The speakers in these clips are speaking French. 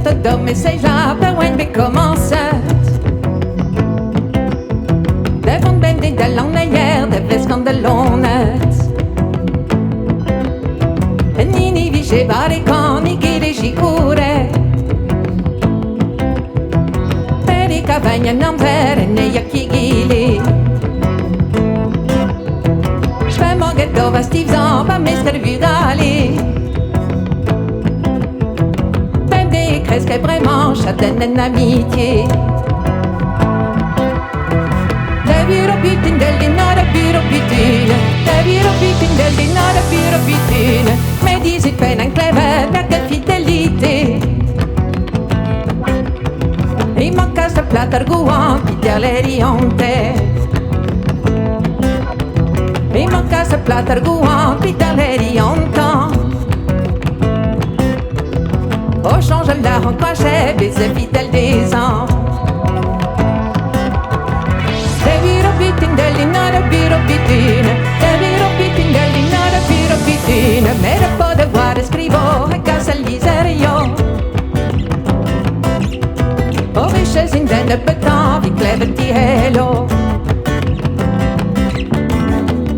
de todo me seizh la per wen be commençat. De von ben dit de lang najer, de veskan de lonet. En nini vi che vari coni che le sicure. Per i cavagni non vere ne jaki gili. Svemo che dove stiv zamba mister vidali. Même des cresques vraiment châtaignes en amitié. Davvero bitin del dinaro biro bitine. Davvero bitin del dinaro biro bitine. Me disi pen en clever per de fidélité. I manca sta plata arguant piter le rionte. I manca sta plata arguant piter le riontan. Oh change la rencontre baiser fidèle des ans. Davvero bitin del dinaro biro bitine. Davvero bitin del dinaro biro bitine. Me ne po de voir scrivo e casa liserio. Oh riches in den beton vi clever di hello.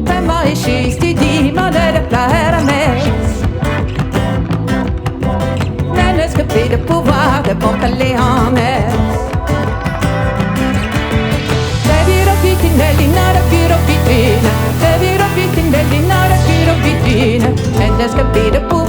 Vraiment et chez studi modèle plaire mes. N'est-ce que plus de pouvoir de bon aller en mer. Davvero bitin del dinaro biro bitine. Davvero bitin del dinaro biro bitine. N'est-ce que plus de pouvoir